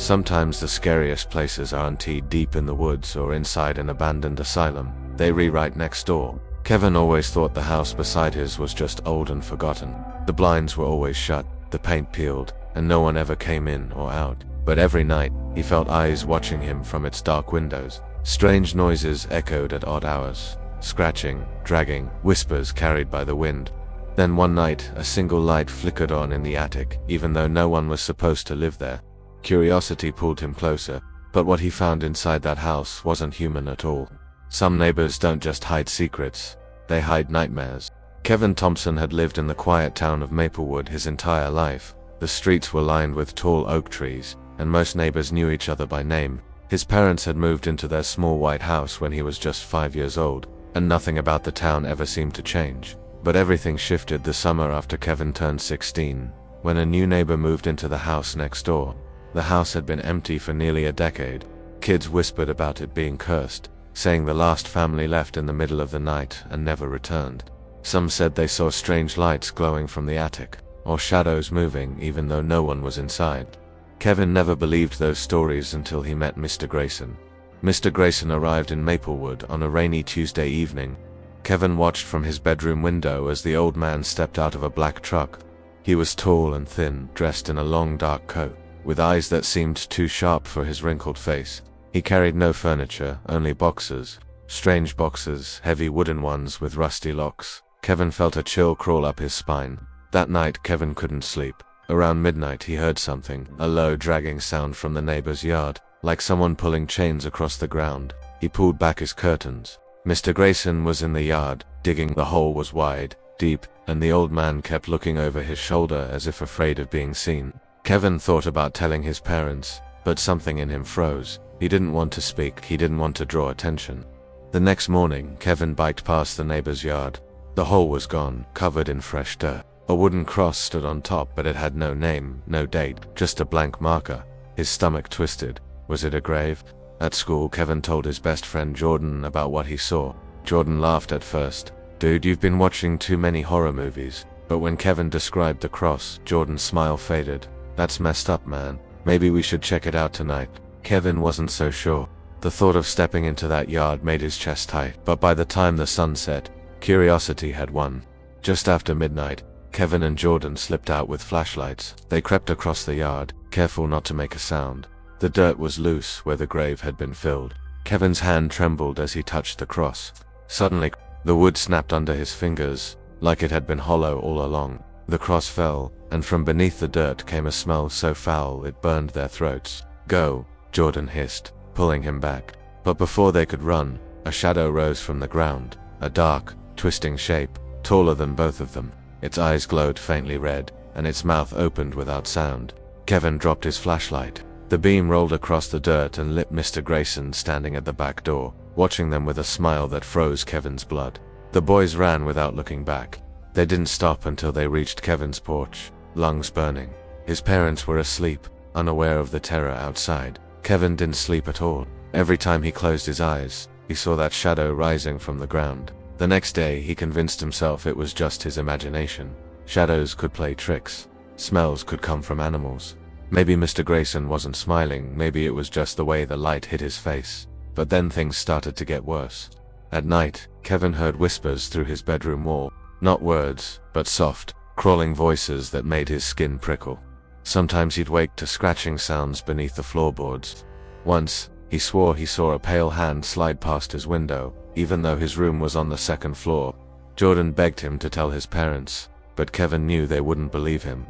Sometimes the scariest places aren't deep in the woods or inside an abandoned asylum. They rewrite next door. Kevin always thought the house beside his was just old and forgotten. The blinds were always shut, the paint peeled, and no one ever came in or out. But every night, he felt eyes watching him from its dark windows. Strange noises echoed at odd hours. Scratching, dragging, whispers carried by the wind. Then one night, a single light flickered on in the attic, even though no one was supposed to live there. Curiosity pulled him closer, but what he found inside that house wasn't human at all. Some neighbors don't just hide secrets, they hide nightmares. Kevin Thompson had lived in the quiet town of Maplewood his entire life. The streets were lined with tall oak trees, and most neighbors knew each other by name. His parents had moved into their small white house when he was just 5 years old, and nothing about the town ever seemed to change. But everything shifted the summer after Kevin turned 16, when a new neighbor moved into the house next door. The house had been empty for nearly a decade. Kids whispered about it being cursed, saying the last family left in the middle of the night and never returned. Some said they saw strange lights glowing from the attic, or shadows moving even though no one was inside. Kevin never believed those stories until he met Mr. Grayson. Mr. Grayson arrived in Maplewood on a rainy Tuesday evening. Kevin watched from his bedroom window as the old man stepped out of a black truck. He was tall and thin, dressed in a long dark coat, with eyes that seemed too sharp for his wrinkled face. He carried no furniture, only boxes. Strange boxes, heavy wooden ones with rusty locks. Kevin felt a chill crawl up his spine. That night, Kevin couldn't sleep. Around midnight, he heard something, a low, dragging sound from the neighbor's yard, like someone pulling chains across the ground. He pulled back his curtains. Mr. Grayson was in the yard, digging. The hole was wide, deep, and the old man kept looking over his shoulder as if afraid of being seen. Kevin thought about telling his parents, but something in him froze. He didn't want to speak, he didn't want to draw attention. The next morning, Kevin biked past the neighbor's yard. The hole was gone, covered in fresh dirt. A wooden cross stood on top, but it had no name, no date, just a blank marker. His stomach twisted. Was it a grave? At school, Kevin told his best friend Jordan about what he saw. Jordan laughed at first. "Dude, you've been watching too many horror movies." But when Kevin described the cross, Jordan's smile faded. "That's messed up, man. Maybe we should check it out tonight." Kevin wasn't so sure. The thought of stepping into that yard made his chest tight, but by the time the sun set, curiosity had won. Just after midnight, Kevin and Jordan slipped out with flashlights. They crept across the yard, careful not to make a sound. The dirt was loose where the grave had been filled. Kevin's hand trembled as he touched the cross. Suddenly, the wood snapped under his fingers, like it had been hollow all along. The cross fell, and from beneath the dirt came a smell so foul it burned their throats. "Go," Jordan hissed, pulling him back. But before they could run, a shadow rose from the ground, a dark, twisting shape, taller than both of them. Its eyes glowed faintly red, and its mouth opened without sound. Kevin dropped his flashlight. The beam rolled across the dirt and lit Mr. Grayson standing at the back door, watching them with a smile that froze Kevin's blood. The boys ran without looking back. They didn't stop until they reached Kevin's porch, lungs burning. His parents were asleep, unaware of the terror outside. Kevin didn't sleep at all. Every time he closed his eyes, he saw that shadow rising from the ground. The next day, he convinced himself it was just his imagination. Shadows could play tricks. Smells could come from animals. Maybe Mr. Grayson wasn't smiling, maybe it was just the way the light hit his face. But then things started to get worse. At night, Kevin heard whispers through his bedroom wall. Not words, but soft, crawling voices that made his skin prickle. Sometimes he'd wake to scratching sounds beneath the floorboards. Once, he swore he saw a pale hand slide past his window, even though his room was on the second floor. Jordan begged him to tell his parents, but Kevin knew they wouldn't believe him.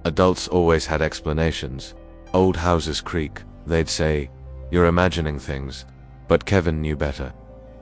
Adults always had explanations. Old houses creak, they'd say, "You're imagining things." But Kevin knew better.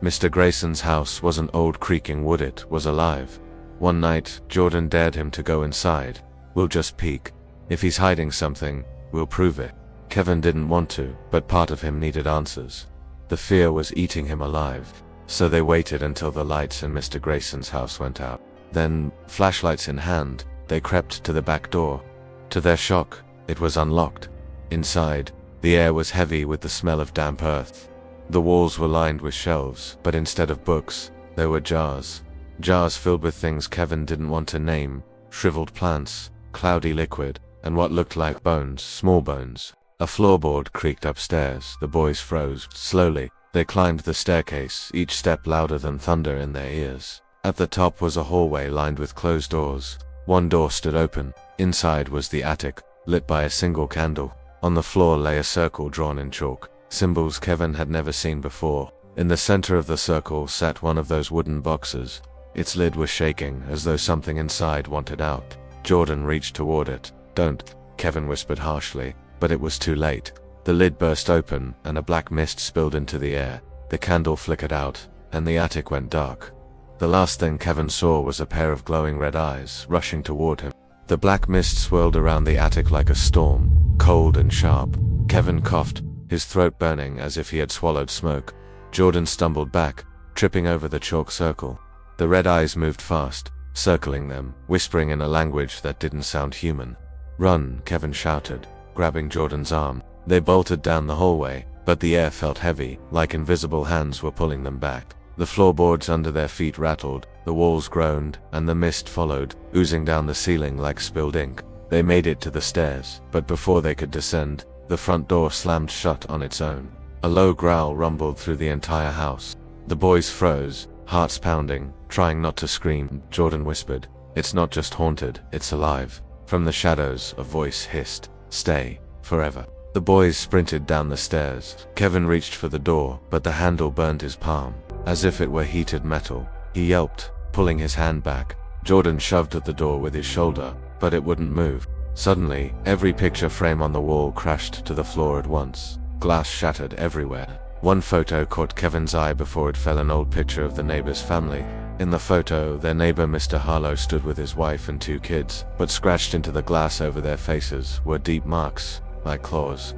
Mr. Grayson's house wasn't old creaking wood, it was alive. One night, Jordan dared him to go inside. "We'll just peek. If he's hiding something, we'll prove it." Kevin didn't want to, but part of him needed answers. The fear was eating him alive. So they waited until the lights in Mr. Grayson's house went out. Then, flashlights in hand, they crept to the back door. To their shock, it was unlocked. Inside, the air was heavy with the smell of damp earth. The walls were lined with shelves, but instead of books, there were jars. Jars filled with things Kevin didn't want to name: shriveled plants, cloudy liquid, and what looked like bones, small bones. A floorboard creaked upstairs. The boys froze. Slowly, they climbed the staircase, each step louder than thunder in their ears. At the top was a hallway lined with closed doors. One door stood open. Inside was the attic, lit by a single candle. On the floor lay a circle drawn in chalk, symbols Kevin had never seen before. In the center of the circle sat one of those wooden boxes. Its lid was shaking, as though something inside wanted out. Jordan reached toward it. "Don't," Kevin whispered harshly, but it was too late. The lid burst open, and a black mist spilled into the air. The candle flickered out, and the attic went dark. The last thing Kevin saw was a pair of glowing red eyes rushing toward him. The black mist swirled around the attic like a storm, cold and sharp. Kevin coughed, his throat burning as if he had swallowed smoke. Jordan stumbled back, tripping over the chalk circle. The red eyes moved fast, circling them, whispering in a language that didn't sound human. "Run," Kevin shouted, grabbing Jordan's arm. They bolted down the hallway, but the air felt heavy, like invisible hands were pulling them back. The floorboards under their feet rattled, the walls groaned, and the mist followed, oozing down the ceiling like spilled ink. They made it to the stairs, but before they could descend, the front door slammed shut on its own. A low growl rumbled through the entire house. The boys froze, hearts pounding, trying not to scream. Jordan whispered, "It's not just haunted, it's alive." From the shadows, a voice hissed, "Stay, forever." The boys sprinted down the stairs. Kevin reached for the door, but the handle burned his palm, as if it were heated metal. He yelped, pulling his hand back. Jordan shoved at the door with his shoulder, but it wouldn't move. Suddenly, every picture frame on the wall crashed to the floor at once. Glass shattered everywhere. One photo caught Kevin's eye before it fell, an old picture of the neighbor's family. In the photo, their neighbor Mr. Harlow stood with his wife and 2 kids, but scratched into the glass over their faces were deep marks, like claws.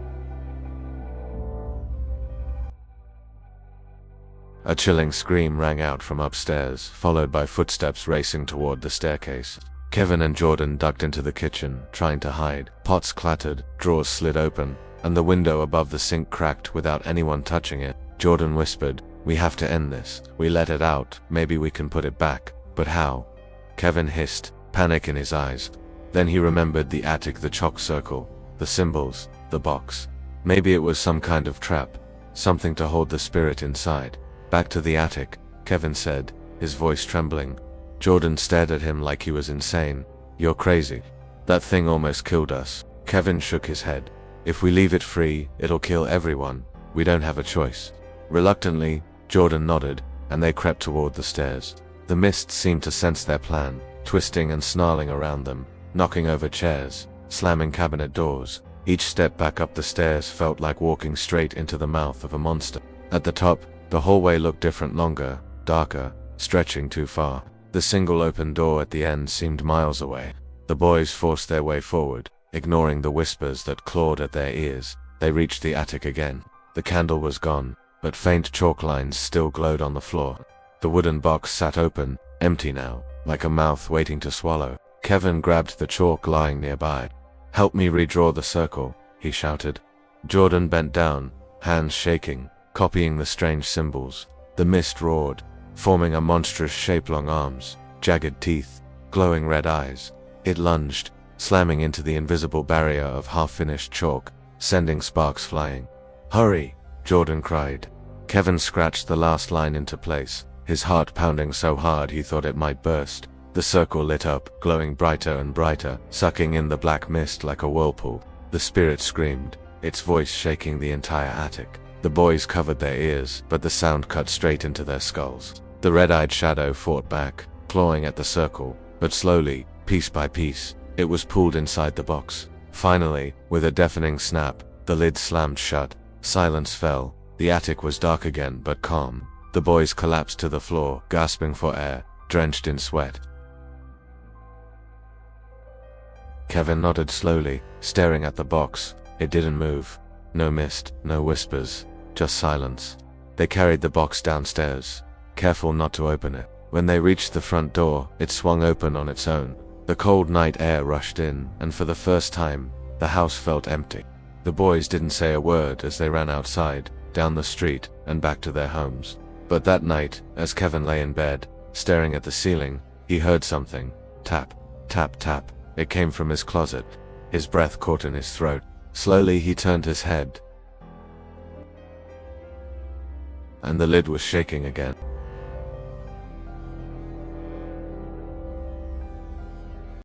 A chilling scream rang out from upstairs, followed by footsteps racing toward the staircase. Kevin and Jordan ducked into the kitchen, trying to hide. Pots clattered, drawers slid open, and the window above the sink cracked without anyone touching it. Jordan whispered, "We have to end this. We let it out, maybe we can put it back. But how?" Kevin hissed, panic in his eyes. Then he remembered the attic, the chalk circle, the symbols, the box. Maybe it was some kind of trap, something to hold the spirit inside. "Back to the attic," Kevin said, his voice trembling. Jordan stared at him like he was insane. "You're crazy. That thing almost killed us." Kevin shook his head. "If we leave it free, it'll kill everyone. We don't have a choice." Reluctantly, Jordan nodded, and they crept toward the stairs. The mist seemed to sense their plan, twisting and snarling around them, knocking over chairs, slamming cabinet doors. Each step back up the stairs felt like walking straight into the mouth of a monster. At the top, the hallway looked different, longer, darker, stretching too far. The single open door at the end seemed miles away. The boys forced their way forward, ignoring the whispers that clawed at their ears. They reached the attic again. The candle was gone, but faint chalk lines still glowed on the floor. The wooden box sat open, empty now, like a mouth waiting to swallow. Kevin grabbed the chalk lying nearby. "Help me redraw the circle," he shouted. Jordan bent down, hands shaking, copying the strange symbols. The mist roared, forming a monstrous shape, long arms, jagged teeth, glowing red eyes. It lunged, slamming into the invisible barrier of half-finished chalk, sending sparks flying. "Hurry!" Jordan cried. Kevin scratched the last line into place, his heart pounding so hard he thought it might burst. The circle lit up, glowing brighter and brighter, sucking in the black mist like a whirlpool. The spirit screamed, its voice shaking the entire attic. The boys covered their ears, but the sound cut straight into their skulls. The red-eyed shadow fought back, clawing at the circle, but slowly, piece by piece, it was pulled inside the box. Finally, with a deafening snap, the lid slammed shut. Silence fell. The attic was dark again, but calm. The boys collapsed to the floor, gasping for air, drenched in sweat. Kevin nodded slowly, staring at the box. It didn't move. No mist, no whispers, just silence. They carried the box downstairs, careful not to open it. When they reached the front door, it swung open on its own. The cold night air rushed in, and for the first time, the house felt empty. The boys didn't say a word as they ran outside, down the street, and back to their homes. But that night, as Kevin lay in bed, staring at the ceiling, he heard something. Tap, tap, tap. It came from his closet. His breath caught in his throat. Slowly he turned his head, and the lid was shaking again.